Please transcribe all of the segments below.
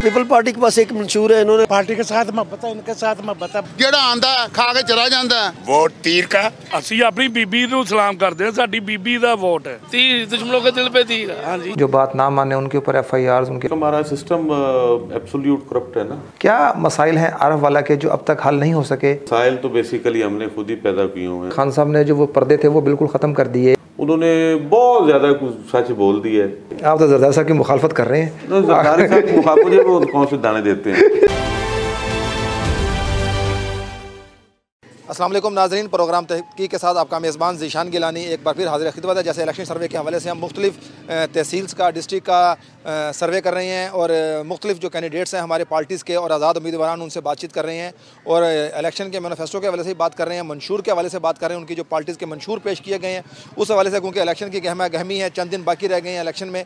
People party के पास एक मंशूर है, इन्होंने पार्टी के साथ मोहब्बत है, इनके साथ मोहब्बत है। ਜਿਹੜਾ ਆਂਦਾ ਖਾ ਕੇ ਚਲਾ ਜਾਂਦਾ वोट तीर का। ਅਸੀਂ ਆਪਣੀ ਬੀਬੀ ਨੂੰ ਸਲਾਮ ਕਰਦੇ ਹਾਂ, ਸਾਡੀ ਬੀਬੀ ਦਾ वोट है। तीर दुश्मनों के दिल पे तीर। हाँ जी, जो बात ना माने उनके ऊपर FIRs, उनके हमारा सिस्टम एब्सोल्यूट करप्ट है ना। क्या मसाइल हैं आरफ वाला के जो अब तक हल नहीं हो सके? मसाइल तो बेसिकली हमने खुद ही पैदा किए हुए हैं। खान साहब ने जो वो पर्दे थे वो बिल्कुल ख़त्म कर दिए। उन्होंने बहुत ज़्यादा कुछ सच बोल दिया है। आप तो जरदारी साहब की मुखालफत कर रहे हैं। तो जरदारी साहब की मुखालफत वो कौन से दाने देते हैं। अस्सलाम वालेकुम नाज़रीन, प्रोग्राम तहक़ीक़ के साथ आपका मेज़बान ज़ीशान गिलानी एक बार फिर हाज़िर खिदमत है। जैसे इलेक्शन सर्वे के हवाले से हम मुख्तलिफ़ तहसील्स का, डिस्ट्रिक्ट का सर्वे कर रहे हैं और मुख्तलिफ़ जो कैंडिडेट्स हैं हमारे पार्टीज़ के और आज़ाद उम्मीदवार उनसे बातचीत कर रहे हैं और इलेक्शन के मैनिफेस्टो के हवाले से बात कर रहे हैं, मंशूर के हवाले से बात कर रहे हैं, उनकी जो पार्टीज़ के मंशूर पेश किए गए हैं उस हवाले से, क्योंकि इलेक्शन की गहमा गहमी है, चंद दिन बाकी रह गए हैं इलेक्शन में।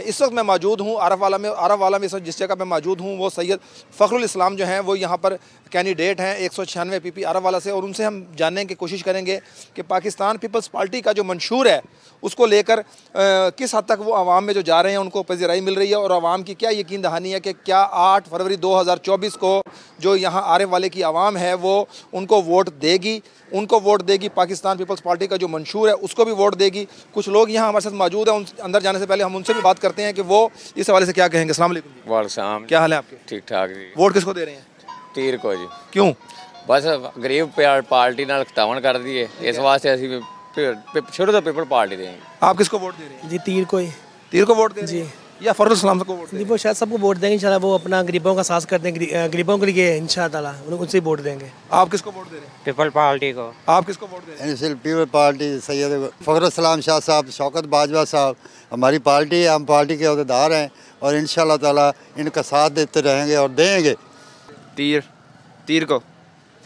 इस वक्त मैं मौजूद हूँ आरफ वाला में इस वक्त जिस जगह पर मौजूद हूँ वो सैयद फ़खरुल इस्लाम जो हैं वो यहाँ पर कैंडिडेट हैं 196 PP आरफ वाला से, और उनसे हम जानने की कोशिश करेंगे कि पाकिस्तान पीपल्स पार्टी का जो मंशूर है उसको लेकर किस हद तक वो आवाम में जो जा रहे हैं उनको पजीराई मिल रही है और आवाम की क्या यकीन दहानी है कि क्या 8 फरवरी 2024 को जो यहाँ आरफ वाले की आवाम है वो उनको वोट देगी, पाकिस्तान पीपल्स पार्टी का जो मंशूर है उसको भी वोट देगी। कुछ लोग यहाँ हमारे साथ मौजूद हैं, अंदर जाने से पहले हम उनसे भी बात करते हैं कि वो इस हवाले से क्या कहेंगे। अस्सलाम वालेकुम। वालेकुम, क्या हाल है आपके? ठीक ठाक जी। वोट किसको दे रहे हैं? तीर को जी। क्यों? बस गरीब पार्टी नाल खतावन कर दी है, इस वास्ते असीं शुरू तो पीपल पार्टी देंगे। आप किसको वोट दे रहे हैं? जी तीर को ही। तीर को वोट दे रहे हैं या फखरुल इस्लाम को वोट? जी वो शायद सबको वोट देंगे इंशाल्लाह, वो अपना गरीबों का साथ करते हैं, गरीबों के लिए इंशाल्लाह उनसे वोट देंगे। आप किसको वोट दे रहे हैं? पीपल पार्टी को। आप किसको वोट दे रहे हैं? पीपल पार्टी सैयद फखरुल इस्लाम शाह साहब, शौकत बाजवा साहब हमारी पार्टी है, हम पार्टी के अहदेदार हैं और इंशाल्लाह ताला इनका साथ देते रहेंगे और देंगे। तीर को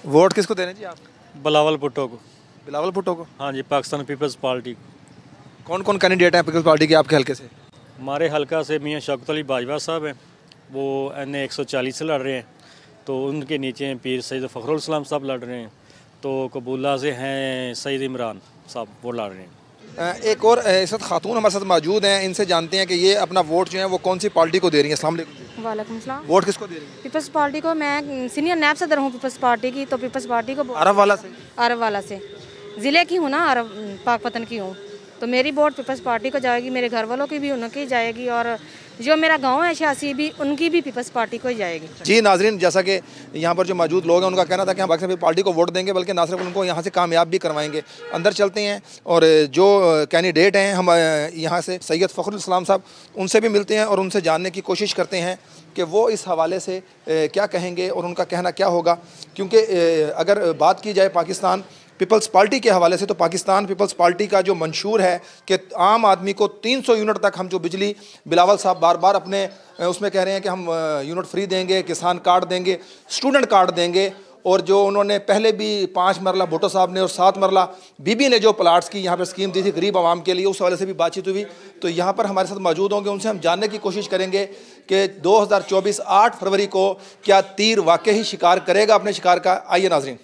वोट किसको देने जी आप? बिलावल भुट्टो को। बिलावल भुट्टो को? हाँ जी, पाकिस्तान पीपल्स पार्टी। कौन कौन कैंडिडेट हैं पीपल्स पार्टी के आपके हल्के से? हमारे हल्का से मियाँ शौकत अली बाजवा साहब हैं, वो NA 140 से लड़ रहे हैं, तो उनके नीचे हैं पीर सैयद फ़खरुल इस्लाम साहब लड़ रहे हैं, तो कबूला से हैं सैयद इमरान साहब वो लड़ रहे हैं। एक और इस वक्त खातून हमारे साथ मौजूद हैं, इनसे जानते हैं कि ये अपना वोट जो है वो कौन सी पार्टी को दे रही है। अस्सलाम वालेकुम। वालेकुम सलाम। वोट किसको दे रही है? पीपल्स पार्टी को। मैं सीनियर नायब सदर हूँ पीपल्स पार्टी की, तो पीपल्स पार्टी को। आरफ वाला से? आरफ वाला से ज़िले की हूँ ना, आरफ पाकपतन की हूँ, तो मेरी वोट पीपल्स पार्टी को जाएगी, मेरे घर वालों की भी उनकी जाएगी और जो मेरा गांव है छियासी भी उनकी भी पीपल्स पार्टी को ही जाएगी। जी नाजरीन, जैसा कि यहाँ पर जो मौजूद लोग हैं उनका कहना था कि हम पाकिस्तान पार्टी को वोट देंगे, बल्कि ना सिर्फ उनको यहाँ से कामयाब भी करवाएंगे। अंदर चलते हैं और जो कैंडिडेट हैं हम यहाँ से सैयद फ़खरुल इस्लाम साहब, उनसे भी मिलते हैं और उनसे जानने की कोशिश करते हैं कि वो इस हवाले से क्या कहेंगे और उनका कहना क्या होगा। क्योंकि अगर बात की जाए पाकिस्तान पीपल्स पार्टी के हवाले से, तो पाकिस्तान पीपल्स पार्टी का जो मंशूर है कि आम आदमी को 300 यूनिट तक हम जो बिजली, बिलावल साहब बार बार अपने उसमें कह रहे हैं कि हम यूनिट फ्री देंगे, किसान कार्ड देंगे, स्टूडेंट कार्ड देंगे, और जो उन्होंने पहले भी 5 मरला भुट्टो साहब ने और 7 मरला बीबी ने जो प्लाट्स की यहाँ पर स्कीम दी थी गरीब आवाम के लिए, उस हवाले से भी बातचीत हुई। तो यहाँ पर हमारे साथ मौजूद होंगे, उनसे हम जानने की कोशिश करेंगे कि 2024 8 फरवरी को क्या तीर वाकई ही शिकार करेगा अपने शिकार का। आइए नाजरीन।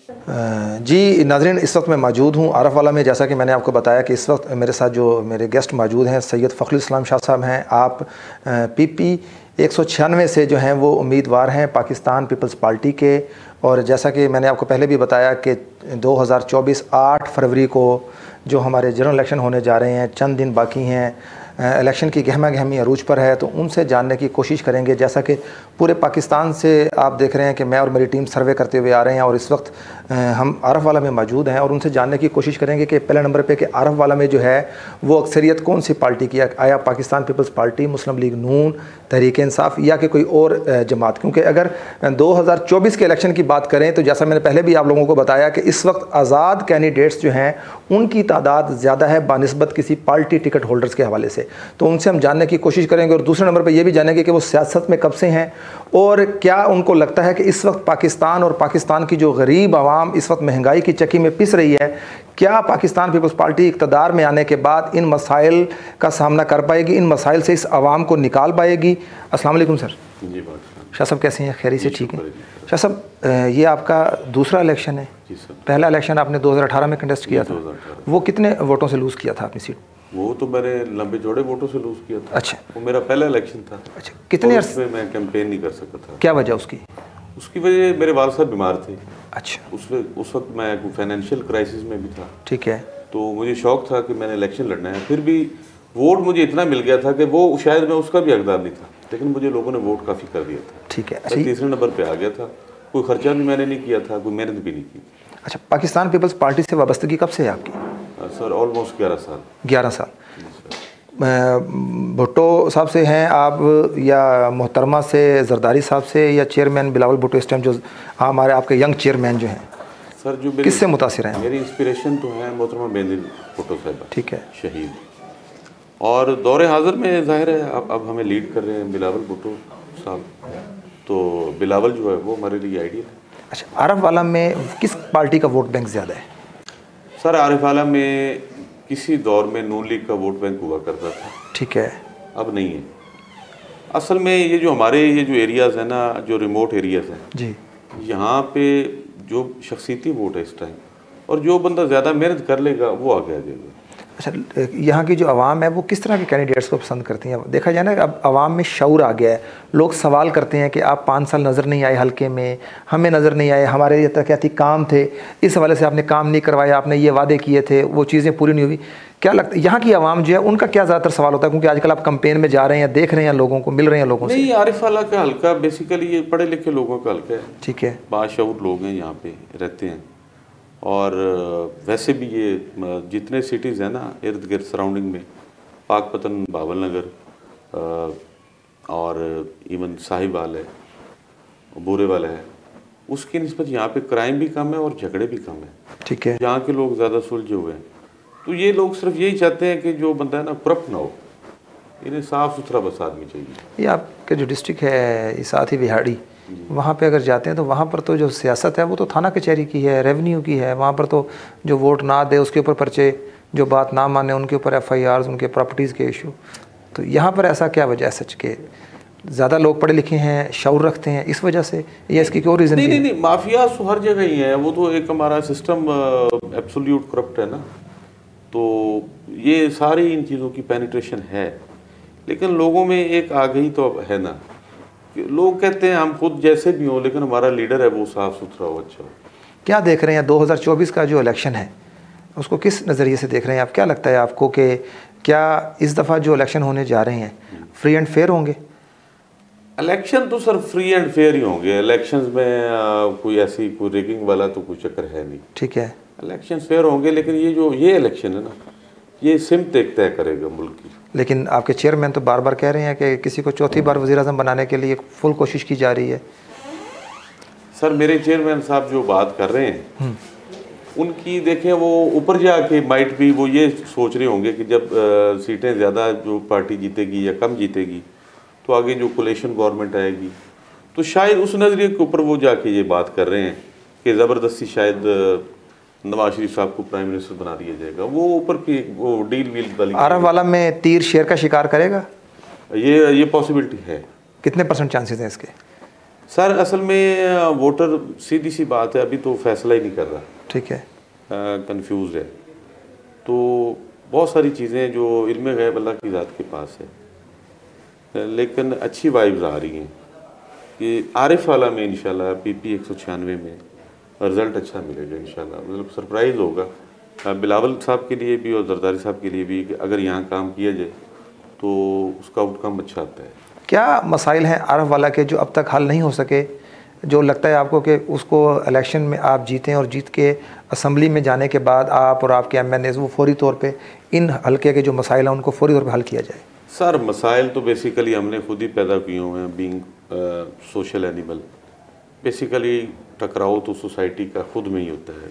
जी नाजरीन, इस वक्त मैं मौजूद हूँ आरफ वाला में। जैसा कि मैंने आपको बताया कि इस वक्त मेरे साथ जो मेरे गेस्ट मौजूद हैं सैयद फ़खरुल इस्लाम शाह साहब हैं। आप PP 196 से जो हैं वो उम्मीदवार हैं पाकिस्तान पीपल्स पार्टी के, और जैसा कि मैंने आपको पहले भी बताया कि 2024 8 फरवरी को जो हमारे जनरल इलेक्शन होने जा रहे हैं, चंद दिन बाकी हैं, इलेक्शन की गहमा गहमी अरूज पर है, तो उनसे जानने की कोशिश करेंगे। जैसा कि पूरे पाकिस्तान से आप देख रहे हैं कि मैं और मेरी टीम सर्वे करते हुए आ रहे हैं और इस वक्त हम आरफ वाला में मौजूद हैं और उनसे जानने की कोशिश करेंगे कि पहले नंबर पे कि आरफ वाला में जो है वो अक्सरियत कौन सी पार्टी की है, आया पाकिस्तान पीपल्स पार्टी, मुस्लिम लीग नून, तहरीक इंसाफ या कि कोई और जमात। क्योंकि अगर 2024 के इलेक्शन की बात करें तो जैसा मैंने पहले भी आप लोगों को बताया कि इस वक्त आज़ाद कैंडिडेट्स जो हैं उनकी तादाद ज़्यादा है बानिस्बत किसी पार्टी टिकट होल्डर्स के हवाले से, तो उनसे हम जानने की कोशिश करेंगे। और दूसरे नंबर पर यह भी जानेंगे कि वो सियासत में कब से हैं और क्या उनको लगता है कि इस वक्त पाकिस्तान और पाकिस्तान की जो गरीब आवाम इस वक्त महंगाई की चक्की में पिस रही है, क्या पाकिस्तान पीपल्स पार्टी इक़्तिदार में आने के बाद इन मसाइल का सामना कर पाएगी, इन मसाइल से इस आवाम को निकाल पाएगी। अस्सलाम वालेकुम सर। जी शाह साहब कैसे हैं? खैरी से ठीक हैं? शाह साहब, ये आपका दूसरा इलेक्शन है। पहला इलेक्शन आपने 2018 में कंटेस्ट किया था, वो कितने वोटों से लूज़ किया था अपनी सीट? वो तो मैंने लंबे चौड़े वोटों से लूज किया था। अच्छा, वो मेरा पहला इलेक्शन था। अच्छा, कितने अरसे में मैं कैंपेन नहीं कर सका था। क्या वजह उसकी? उसकी वजह मेरे वालिद साहब बीमार थे। अच्छा, उस वक्त मैं फाइनेंशियल क्राइसिस में भी था। ठीक है। तो मुझे शौक था कि मैंने इलेक्शन लड़ना है। फिर भी वोट मुझे इतना मिल गया था कि वो शायद मैं उसका भी हकदार नहीं था, लेकिन मुझे लोगों ने वोट काफ़ी कर दिया था। ठीक है। मैं तीसरे नंबर पे आ गया था। कोई खर्चा भी मैंने नहीं किया था, कोई मेहनत भी नहीं की। अच्छा, पाकिस्तान पीपल्स पार्टी से वाबस्तगी कब से है आपकी? सर ऑलमोस्ट 11 साल। 11 साल। भुट्टो साहब से हैं आप, या मोहतरमा से, जरदारी साहब से, या चेयरमैन बिलावल भुट्टो इस टाइम जो हमारे आपके यंग चेयरमैन जो हैं? सर जो किससे मुतासिर हैं? मेरी इंस्पिरेशन तो है मोहतरमा बेनज़ीर भुट्टो साहब। ठीक है। शहीद। और दौरे हाजिर में जाहिर है अब हमें लीड कर रहे हैं बिलावल भुट्टो साहब, तो बिलावल जो है वो हमारे लिए आइडियल है। अच्छा, आरिफ आलम में किस पार्टी का वोट बैंक ज़्यादा है? सर आरिफ आलम में किसी दौर में नून लीग का वोट बैंक हुआ करता था। ठीक है। अब नहीं है। असल में ये जो हमारे ये जो एरियाज़ हैं ना, जो रिमोट एरियाज़ हैं जी, यहाँ पे जो शख्सियती वोट है इस टाइम, और जो बंदा ज़्यादा मेहनत कर लेगा वो आगे आ जाएगा। अच्छा, यहाँ की जो आवाम है वो किस तरह के कैंडिडेट्स को पसंद करती हैं? देखा जाए ना, अब आवाम में शऊर आ गया है। लोग सवाल करते हैं कि आप 5 साल नज़र नहीं आए हल्के में, हमें नज़र नहीं आए, हमारे ये तरक्याती काम थे, इस हवाले से आपने काम नहीं करवाया, आपने ये वादे किए थे, वो चीज़ें पूरी नहीं हुई। क्या लगता है यहाँ की आवाम जो है उनका क्या ज़्यादातर सवाल होता है? क्योंकि आजकल आप कैंपेन में जा रहे हैं, देख रहे हैं लोगों को, मिल रहे हैं लोगों से। नहीं, आरिफ आला का हल्का बेसिकली ये पढ़े लिखे लोगों का हल्का है। ठीक है। बाशऊर लोग हैं यहाँ पे रहते हैं, और वैसे भी ये जितने सिटीज़ हैं ना इर्द गिर्द सराउंडिंग में, पाकपतन, बावल नगर और इवन साहिवाल है, बूरेवाला है, उसकी निस्बत यहाँ पे क्राइम भी कम है और झगड़े भी कम है। ठीक है। यहाँ के लोग ज़्यादा सुलझे हुए हैं। तो ये लोग सिर्फ यही चाहते हैं कि जो बंदा है ना करप्ट ना हो, इन्हें साफ़ सुथरा बस आदमी चाहिए। ये आपके जो डिस्ट्रिक्ट है, ये साथ ही बिहाड़ी, वहाँ पे अगर जाते हैं तो वहाँ पर तो जो सियासत है वो तो थाना कचहरी की है, रेवेन्यू की है। वहाँ पर तो जो वोट ना दे उसके ऊपर पर्चे, जो बात ना माने उनके ऊपर FIRs, उनके प्रॉपर्टीज़ के इशू। तो यहाँ पर ऐसा क्या वजह है सच के? ज़्यादा लोग पढ़े लिखे हैं, शऊर रखते हैं, इस वजह से, या इसकी कोई रीज़न? नहीं, माफिया तो हर जगह ही है। वो तो एक हमारा सिस्टम एब्सोल्यूट करप्ट है ना, तो ये सारी इन चीज़ों की पेनिट्रेशन है। लेकिन लोगों में एक आ गई तो है ना, लोग कहते हैं हम खुद जैसे भी हों, लेकिन हमारा लीडर है वो साफ़ सुथरा हो, अच्छा हो। क्या देख रहे हैं 2024 का जो इलेक्शन है, उसको किस नज़रिए से देख रहे हैं आप? क्या लगता है आपको कि क्या इस दफ़ा जो इलेक्शन होने जा रहे हैं फ्री एंड फेयर होंगे? इलेक्शन तो सर फ्री एंड फेयर ही होंगे। इलेक्शंस में कोई ऐसी कोई रेगिंग वाला तो कोई चक्कर है नहीं। ठीक है। इलेक्शन फेयर होंगे, लेकिन ये इलेक्शन है ना, ये सिमत एक तय करेगा मुल्क की। लेकिन आपके चेयरमैन तो बार बार कह रहे हैं कि किसी को चौथी बार वज़ीर-ए-आज़म बनाने के लिए फुल कोशिश की जा रही है। सर मेरे चेयरमैन साहब जो बात कर रहे हैं उनकी देखें, वो ऊपर जाके माइट भी वो ये सोच रहे होंगे कि जब सीटें ज़्यादा जो पार्टी जीतेगी या कम जीतेगी तो आगे जो कोलेशन गवर्नमेंट आएगी, तो शायद उस नज़रिए के ऊपर वो जाके ये बात कर रहे हैं कि ज़बरदस्ती शायद नवाज शरीफ साहब को प्राइम मिनिस्टर बना दिया जाएगा। वो ऊपर की वो डील वील वाली। आरिफ वाला में तीर शेर का शिकार करेगा? ये पॉसिबिलिटी है। कितने % चांसेस हैं इसके? सर असल में वोटर सीधी सी बात है, अभी तो फैसला ही नहीं कर रहा। ठीक है। कंफ्यूज है। तो बहुत सारी चीज़ें जो इल्म गैब अल्लाह की ज़ात के पास है, लेकिन अच्छी वाइब्स आ रही हैं कि आरिफ वाला में इंशाल्लाह PP 196 में रिज़ल्ट अच्छा मिलेगा इंशाल्लाह। मतलब सरप्राइज़ होगा बिलावल साहब के लिए भी और जरदारी साहब के लिए भी कि अगर यहाँ काम किया जाए तो उसका आउटकम अच्छा आता है। क्या मसाइल हैं आरिफ वाला के जो अब तक हल नहीं हो सके, जो लगता है आपको कि उसको इलेक्शन में आप जीतें और जीत के असम्बली में जाने के बाद आप और आपके MNAs वो फौरी तौर पे इन हल्के के जो मसाइल हैं उनको फौरी तौर पे हल किया जाए? सर मसाइल तो बेसिकली हमने खुद ही पैदा किए हुए हैं, बीइंग सोशल एनिमल। बेसिकली टकराव तो सोसाइटी का खुद में ही होता है,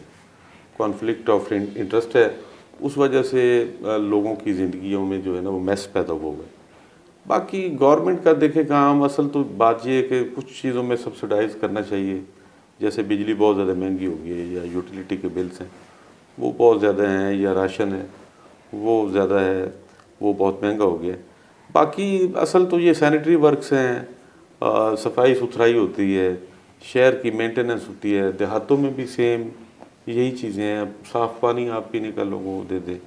कॉन्फ्लिक्ट ऑफ इंटरेस्ट है, उस वजह से लोगों की ज़िंदगियों में जो है ना वो मैस पैदा हुआ है। बाकी गवर्नमेंट का देखे काम, असल तो बात ये है कि कुछ चीज़ों में सब्सिडाइज़ करना चाहिए। जैसे बिजली बहुत ज़्यादा महंगी हो गई है, या यूटिलिटी के बिल्स हैं वो बहुत ज़्यादा हैं, या राशन है वो ज़्यादा है, वो बहुत महंगा हो गया। बाकी असल तो ये सैनिटरी वर्क्स हैं, सफाई सुथराई होती है, शहर की मेंटेनेंस होती है, देहातों में भी सेम यही चीज़ें हैं। साफ़ पानी आप पीने का लोगों को दे दें,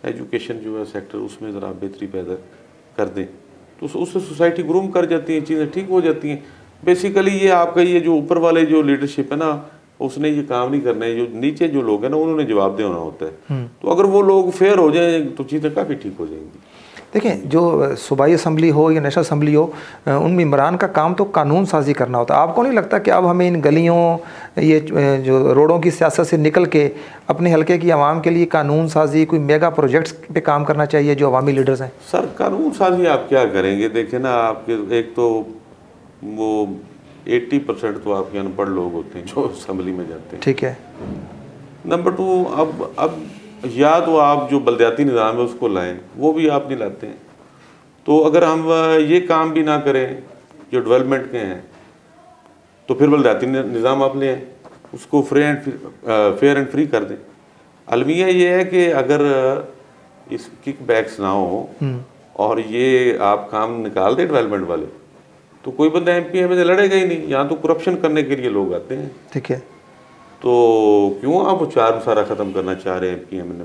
एजुकेशन जो है सेक्टर उसमें ज़रा बेहतरी पैदा कर दें तो उससे सोसाइटी ग्रूम कर जाती है, चीज़ें ठीक हो जाती हैं। बेसिकली ये आपका ये जो ऊपर वाले जो लीडरशिप है ना उसने ये काम नहीं करना है, जो नीचे जो लोग हैं ना उन्होंने जवाब देना होता है। तो अगर वो लोग फेयर हो जाए तो चीज़ें काफ़ी ठीक हो जाएंगी। देखें, जो सूबाई असम्बली हो या नेशनल असम्बली हो, उन मेम्बरान का काम तो कानून साजी करना होता है। आपको नहीं लगता कि अब हमें इन गलियों ये जो रोडों की सियासत से निकल के अपने हलके की आवाम के लिए कानून साजी, कोई मेगा प्रोजेक्ट्स पे काम करना चाहिए जो अवामी लीडर्स हैं? सर कानून साजी आप क्या करेंगे? देखें ना, आपके एक तो वो 80% तो आपके अनपढ़ लोग होते हैं जो असम्बली में जाते हैं, ठीक है। नंबर 2, अब या तो आप जो बलदियाती निज़ाम है उसको लाएं, वो भी आप नहीं लाते हैं। तो अगर हम ये काम भी ना करें जो डेवलपमेंट के हैं तो फिर बलदियाती निज़ाम आप ले आएं, उसको फेयर एंड फ्री कर दें। अलमिया ये है कि अगर इस किक बैक्स ना हो और ये आप काम निकाल दें डेवलपमेंट वाले तो कोई बंदा MP में लड़ेगा ही नहीं। यहाँ तो करप्शन करने के लिए लोग आते हैं, ठीक है। तो क्यों आप चार सारा ख़त्म करना चाह रहे हैं MP ने?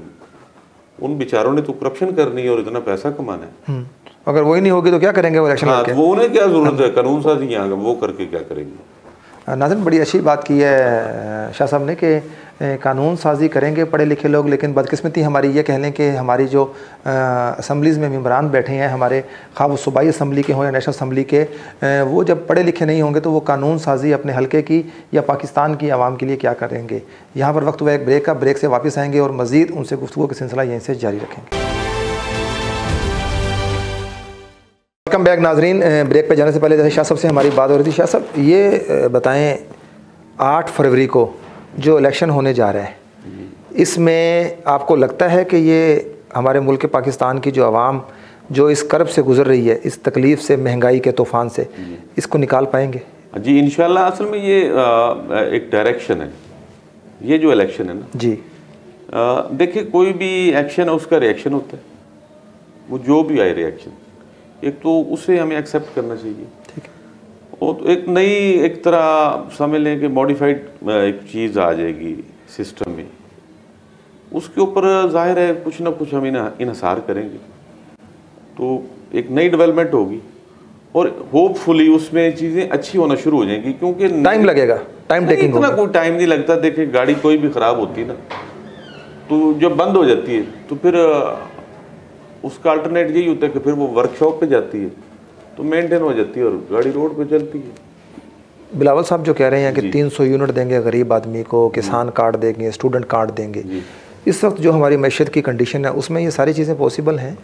उन बेचारों ने तो करप्शन करनी है और इतना पैसा कमाना है। अगर वही नहीं होगी तो क्या करेंगे वो इलेक्शन लड़के? वो उन्हें क्या ज़रूरत है कानून साजी यहाँ का, वो करके क्या करेंगे? नाज़रीन, बड़ी अच्छी बात की है शाह साहब ने कि कानून साजी करेंगे पढ़े लिखे लोग, लेकिन बदकिस्मती हमारी ये कह लें कि हमारी जो असम्बलीज़ में मेम्बरान बैठे हैं हमारे, खा वो सूबाई असम्बली के हों या नेशनल असम्बली के, वो जब पढ़े लिखे नहीं होंगे तो वो कानून साजी अपने हलके की या पाकिस्तान की आवाम के लिए क्या करेंगे। यहाँ पर वक्त हुआ एक ब्रेक का, ब्रेक से वापस आएँगे और मज़ीद उनसे गुफ्तगू का सिलसिला यहीं से जारी रखेंगे। वेलकम बैक नाजरीन। ब्रेक पे जाने से पहले जैसे शाह साहब से हमारी बात हो रही थी, शाह साहब ये बताएं 8 फरवरी को जो इलेक्शन होने जा रहा है, इसमें आपको लगता है कि ये हमारे मुल्क पाकिस्तान की जो आवाम जो इस कर्ब से गुजर रही है, इस तकलीफ़ से, महंगाई के तूफ़ान से, इसको निकाल पाएंगे? जी इंशाल्लाह। असल में ये एक डायरेक्शन है, ये जो इलेक्शन है ना जी। देखिए कोई भी एक्शन है उसका रिएक्शन होता है, वो जो भी आए रिएक्शन, एक तो उसे हमें एक्सेप्ट करना चाहिए, ठीक है। और तो एक नई एक तरह समझ लें कि मॉडिफाइड एक चीज़ आ जाएगी सिस्टम में, उसके ऊपर जाहिर है कुछ ना कुछ हम इन्हिसार करेंगे तो एक नई डेवलपमेंट होगी और होपफुली उसमें चीज़ें अच्छी होना शुरू हो जाएंगी। क्योंकि टाइम लगेगा, टाइम टेकिंग इतना कोई टाइम नहीं लगता। देखिए गाड़ी कोई भी ख़राब होती है ना तो जब बंद हो जाती है तो फिर उसका अल्टरनेट यही होता है कि फिर वो वर्कशॉप पे जाती है तो मेंटेन हो जाती है और गाड़ी रोड पे चलती है। बिलावल साहब जो कह रहे हैं कि 300 यूनिट देंगे गरीब आदमी को, किसान कार्ड देंगे, स्टूडेंट कार्ड देंगे, इस वक्त जो हमारी मैशत की कंडीशन है उसमें ये सारी चीज़ें पॉसिबल हैं?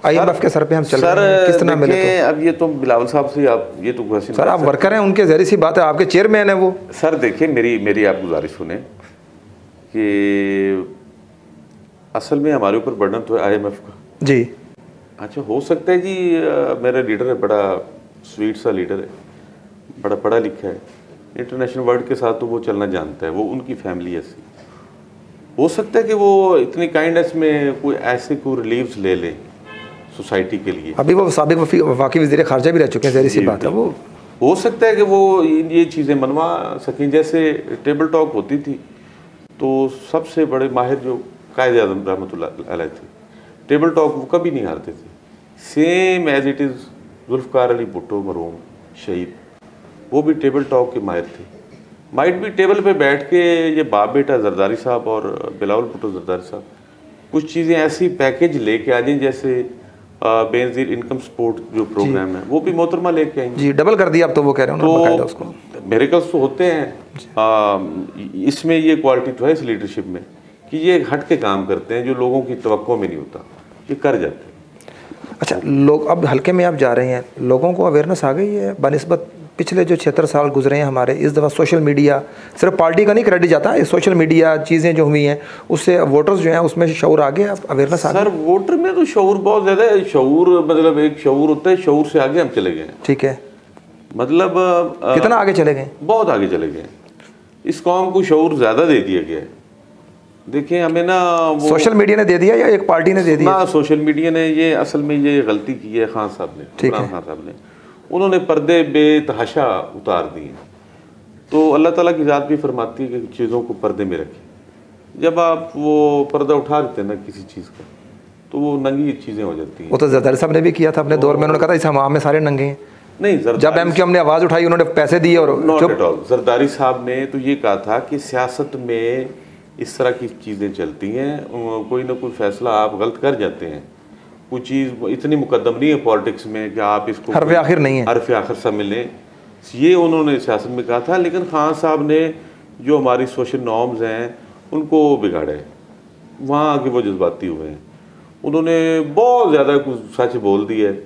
IMF के सर पे हम चल रहे हैं, किस तरह मिले? तो अब ये तो बिलावल साहब से आप ये तो सर आप वर्कर हैं उनके, ज़ाहिर सी बात है आपके चेयरमैन है वो। सर देखिए मेरी आप गुजारिश सुने कि असल में हमारे ऊपर बर्डन तो है IMF का जी। अच्छा हो सकता है जी मेरा लीडर है, बड़ा स्वीट सा लीडर है, बड़ा पढ़ा लिखा है, इंटरनेशनल वर्ल्ड के साथ तो वो चलना जानता है, वो उनकी फैमिली ऐसी, हो सकता है कि वो इतनी काइंडनेस में कोई ऐसे कोई रिलीव्स ले लें सोसाइटी के लिए। अभी वो साबिक वफाकी वज़ीर ख़ारजा भी रह चुके हैं, ज़ाहिर सी बात है, वो हो सकता है कि वो ये चीज़ें मनवा सकें। जैसे टेबल टॉक होती थी तो सबसे बड़े माहिर जो कायद आज़म रहमतुल्लाह अलैह थे, टेबल टॉक वो कभी नहीं हारते थे। Same as it is Zulfikar Ali Bhutto मरहूम शहीद, वो भी टेबल टॉक के माहिर थे। माइट भी टेबल पे बैठ के ये बाप बेटा जरदारी साहब और बिलावल भुट्टो जरदारी साहब कुछ चीज़ें ऐसी पैकेज लेके आ जाएं, जैसे बेनज़ीर इनकम सपोर्ट जो प्रोग्राम है वो भी मोहतरमा लेके आएंगे जी। डबल कर दिया अब तो वो कह रहे हैं तो उसको मेरेकल्स तो होते हैं। इसमें ये क्वालिटी तो है इस लीडरशिप में कि ये हट के काम करते हैं जो लोगों की तवक्को में नहीं होता, ये कर जाते हैं। अच्छा, लोग अब हल्के में आप जा रहे हैं, लोगों को अवेयरनेस आ गई है बनिस्बत पिछले जो 76 साल गुजरे हैं हमारे? इस दफ़ा सोशल मीडिया, सिर्फ पार्टी का नहीं क्रेडिट जाता है, सोशल मीडिया चीज़ें जो हुई हैं उससे वोटर्स जो हैं उसमें शऊर आ गया, अवेयरनेस आ गया। सर वोटर में तो शऊर बहुत ज़्यादा है। शऊर मतलब एक शऊर होता है, शऊर से आगे हम चले गए। ठीक है, मतलब कितना आगे चले गए? बहुत आगे चले गए। इस कौम को शऊर ज़्यादा दे दिया गया है। देखिए हमें ना वो सोशल मीडिया ने दे दिया या एक पार्टी ने दे दिया? ना, सोशल मीडिया ने ये असल में ये गलती की है खान साहब ने, इमरान खान साहब ने। उन्होंने पर्दे बेतहाशा उतार दिए। तो अल्लाह ताला की ज़ात भी फरमाती है कि चीज़ों को पर्दे में रखें। जब आप वो पर्दा उठा देते हैं ना किसी चीज़ का तो वो नंगी चीज़ें हो जाती हैं। वो तो जरदारी साहब ने भी किया था अपने दौर में, उन्होंने कहा था इस हम में सारे नंगे हैं। नहीं, जब MQ हमने आवाज़ उठाई उन्होंने पैसे दिए और नॉट एट ऑल। जरदारी साहब ने तो ये कहा था कि सियासत में इस तरह की चीज़ें चलती हैं, कोई ना कोई फैसला आप गलत कर जाते हैं, कोई चीज़ इतनी मुकद्दम नहीं है पॉलिटिक्स में कि आप इसको हरफ आखिर नहीं है, हरफ आखिर सब मिलें, ये उन्होंने सियासत में कहा था। लेकिन खान साहब ने जो हमारी सोशल नॉर्म्स हैं उनको बिगाड़े, वहाँ आके वो जज्बाती हुए हैं, उन्होंने बहुत ज़्यादा कुछ सच बोल दिया है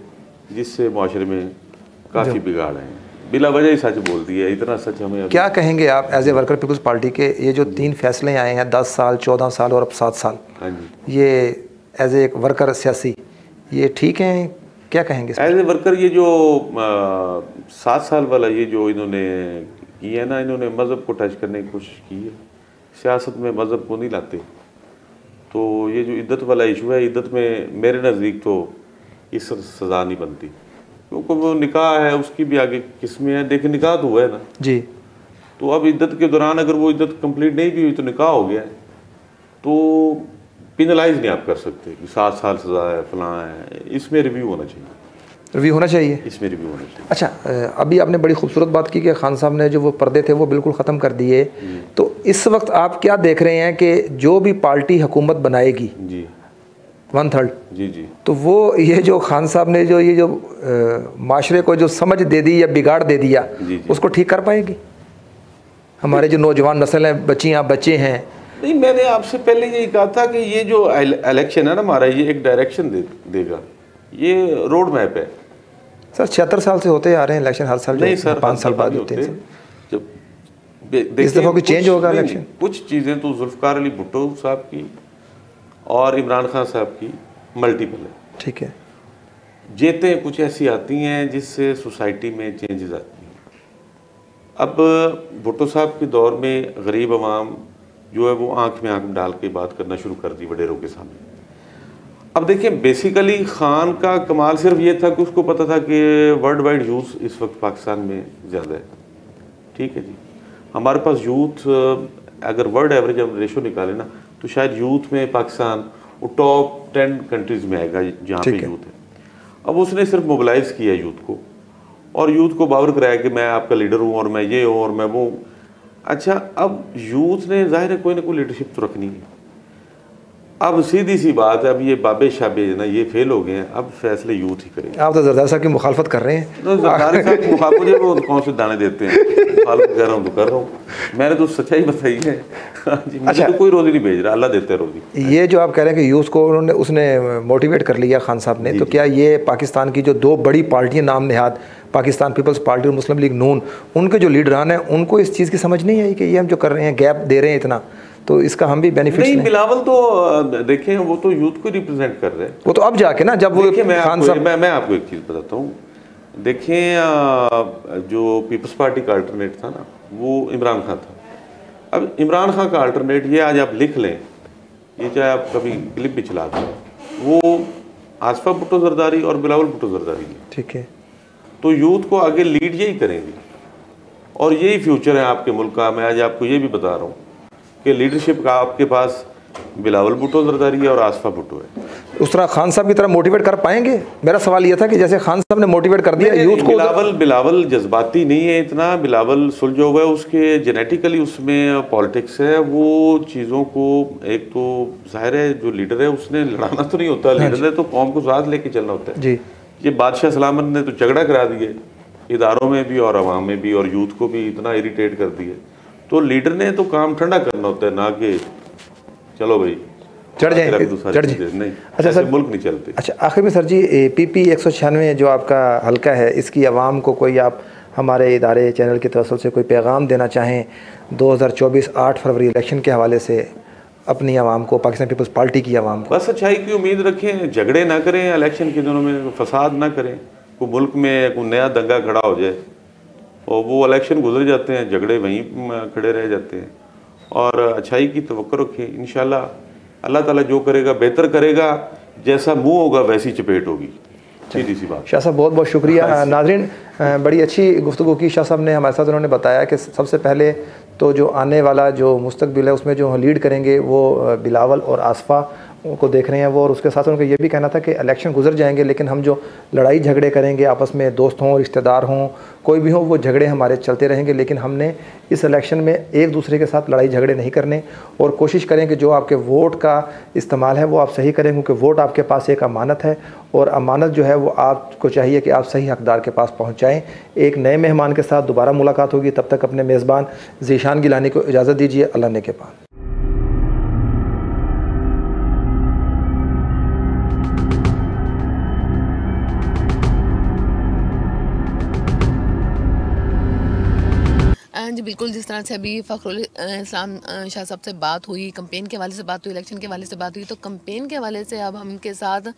जिससे माशरे में काफ़ी बिगाड़ हैं, बिला वजह ही सच बोल दिया है, इतना सच हमें। क्या कहेंगे आप as a worker Peoples Party के ये जो 3 फैसले आए हैं 10 साल 14 साल और अब 7 साल, हाँ जी, ये एज ए वर्कर सियासी ये ठीक हैं, क्या कहेंगे एज ए वर्कर? ये जो 7 साल वाला ये जो इन्होंने किया है ना, इन्होंने मज़हब को टच करने की कोशिश की है, सियासत में मज़हब को नहीं लाते। तो ये जो इद्दत वाला इशू है, इद्दत में मेरे नज़दीक तो इस सज़ा नहीं बनती, क्योंकि वो निकाह है उसकी भी आगे किस्में हैं। देखिए निकाह तो हुआ है ना जी, तो अब इद्दत के दौरान अगर वो इद्दत कंप्लीट नहीं भी हुई तो निकाह हो गया है, तो पिनलाइज नहीं आप कर सकते कि 7 साल सज़ा है फलां है। इसमें रिव्यू होना चाहिए, रिव्यू होना चाहिए, इसमें रिव्यू होना चाहिए। अच्छा, अभी आपने बड़ी खूबसूरत बात की कि खान साहब ने जो वो पर्दे थे वो बिल्कुल ख़त्म कर दिए, तो इस वक्त आप क्या देख रहे हैं कि जो भी पार्टी हुकूमत बनाएगी जी 1/3 जी जी, तो वो ये जो खान साहब ने जो ये जो माशरे को जो समझ दे दी या बिगाड़ दे दिया जी, उसको ठीक कर पाएगी? हमारे जो नौजवान नस्ल हैं, बच्चियाँ बच्चे हैं। नहीं, मैंने आपसे पहले यही कहा था कि ये जो इलेक्शन है ना हमारा, ये एक डायरेक्शन देगा, ये रोड मैप है। सर 76 साल से होते आ रहे हैं इलेक्शन, हर साल नहीं सर, 5 साल बाद होते हैं। जब इस दफ़ा कोई चेंज होगा इलेक्शन? कुछ चीज़ें तो जुल्फ़िकार अली भुट्टो साहब की और इमरान खान साहब की मल्टीपल है, ठीक है, जेतें कुछ ऐसी आती हैं जिससे सोसाइटी में चेंजेस आती हैं। अब भुट्टो साहब के दौर में गरीब आवाम जो है वो आंख में आंख डाल के बात करना शुरू कर दी वडेरों के सामने। अब देखिए बेसिकली खान का कमाल सिर्फ ये था कि उसको पता था कि वर्ल्ड वाइड यूथ इस वक्त पाकिस्तान में ज़्यादा है, ठीक है जी। हमारे पास यूथ अगर वर्ल्ड एवरेज हम रेशो निकालें ना तो शायद यूथ में पाकिस्तान वो टॉप 10 कंट्रीज़ में आएगा जहाँ पे यूथ है। अब उसने सिर्फ मोबिलाइज़ किया यूथ को और यूथ को बावर कराया कि मैं आपका लीडर हूँ और मैं ये हूँ और मैं वो। अच्छा, अब यूथ ने जाहिर है कोई ना कोई लीडरशिप तो रखनी है। अब सीधी सी बात है, अब ये बाबे शाबे ना ये फेल हो गए हैं, अब फैसले यूथ ही करेंगे। आप तो जरदारी साहब की मुखालफत कर रहे हैं। तो जरदारी साहब की मुखालफत वो कौन से दाने देते हैं, मुखालफत कर रहा हूँ तो कर रहा हूँ, मैंने तो सच्चाई बताई है जी। मुझे तो कोई रोज़ी नहीं भेज रहा, अल्लाह देते रोज़ी। ये जो आप कह रहे हैं कि यूथ को उसने मोटिवेट कर लिया खान साहब ने, तो क्या ये पाकिस्तान की जो 2 बड़ी पार्टियाँ नाम नेहाद पाकिस्तान पीपल्स पार्टी और मुस्लिम लीग नून, उनके जो लीडरान हैं उनको इस चीज़ की समझ नहीं आई कि ये हम जो कर रहे हैं गैप दे रहे हैं इतना, तो इसका हम भी बेनिफिट नहीं? बिलावल तो देखें वो तो यूथ को रिप्रेजेंट कर रहे हैं, वो तो अब जाके ना जब वो खान साहब। मैं आपको एक चीज़ बताता हूँ, देखें जो पीपल्स पार्टी का अल्टरनेट था ना वो इमरान खान था। अब इमरान खान का अल्टरनेट ये आज आप लिख लें, ये चाहे आप कभी क्लिप भी चला दें, वो आसफा भुट्टो जरदारी और बिलावल भुट्टो जरदारी है, ठीक है। तो यूथ को आगे लीड यही करेंगे और यही फ्यूचर है आपके मुल्क का। मैं आज आपको ये भी बता रहा हूँ कि लीडरशिप का आपके पास बिलावल भुट्टो जरदारी है और आसफा भुट्टो है। उस तरह खान साहब की तरह मोटिवेट कर पाएंगे? मेरा सवाल ये था कि जैसे खान साहब ने मोटिवेट कर दिया यूथ को। बिलावल जज्बाती नहीं है इतना, बिलावल सुलझा हुआ है, उसके जेनेटिकली उसमें पॉलिटिक्स है। वो चीज़ों को एक तो जाहिर है जो लीडर है उसने लड़ाना तो नहीं होता, लीडर है तो कौम को साथ लेके चलना होता है जी। ये बादशाह सलामत ने तो झगड़ा करा दिए इदारों में भी और अवाम में भी और यूथ को भी इतना इरिटेट कर दिए। तो लीडर ने तो काम ठंडा करना होता है, ना कि चलो भाई चढ़ जाए नहीं। अच्छा सर, मुल्क नहीं चलते। अच्छा आखिर में सर जी, PP 196 जो आपका हल्का है, इसकी आवाम को कोई आप हमारे इदारे चैनल की तरफ से कोई पैगाम देना चाहें 2024 8 फरवरी इलेक्शन के हवाले से अपनी आवाम को, पाकिस्तान पीपल्स पार्टी की आवाम को? बस अच्छाई की उम्मीद रखें, झगड़े ना करें इलेक्शन के दिनों में, फसाद ना करें, कोई मुल्क में कोई नया दंगा खड़ा हो जाए और वो इलेक्शन गुजर जाते हैं, झगड़े वहीं खड़े रह जाते हैं। और अच्छाई की तवक्को रखें, इंशाल्लाह अल्लाह ताला जो करेगा बेहतर करेगा, जैसा मुंह होगा वैसी चपेट होगी, सीधी सी बात। शाह साहब बहुत बहुत शुक्रिया। नाज़रीन, बड़ी अच्छी गुफ्तगू की शाह साहब ने हमारे साथ। उन्होंने बताया कि सबसे पहले तो जो आने वाला जो मुस्तकबिल है उसमें जो लीड करेंगे वो बिलावल और आसफा, को देख रहे हैं वो, और उसके साथ उनका ये भी कहना था कि इलेक्शन गुजर जाएंगे लेकिन हम जो लड़ाई झगड़े करेंगे आपस में, दोस्त हों, रिश्तेदार हों, कोई भी हो, वो झगड़े हमारे चलते रहेंगे, लेकिन हमने इस इलेक्शन में एक दूसरे के साथ लड़ाई झगड़े नहीं करने, और कोशिश करें कि जो आपके वोट का इस्तेमाल है वो आप सही करें, क्योंकि वोट आपके पास एक अमानत है, और अमानत जो है वो आपको चाहिए कि आप सही हकदार के पास पहुँचाएँ। एक नए मेहमान के साथ दोबारा मुलाकात होगी, तब तक अपने मेज़बान ज़ीशान गिलानी को इजाज़त दीजिए। अल्लाह ने के पास। जी बिल्कुल, जिस तरह से अभी फ़खरुल इस्लाम शाह साहब से बात हुई, कंपेन के हवाले से बात हुई, इलेक्शन के हवाले से बात हुई, तो कंपेन के हवाले से अब हम इनके साथ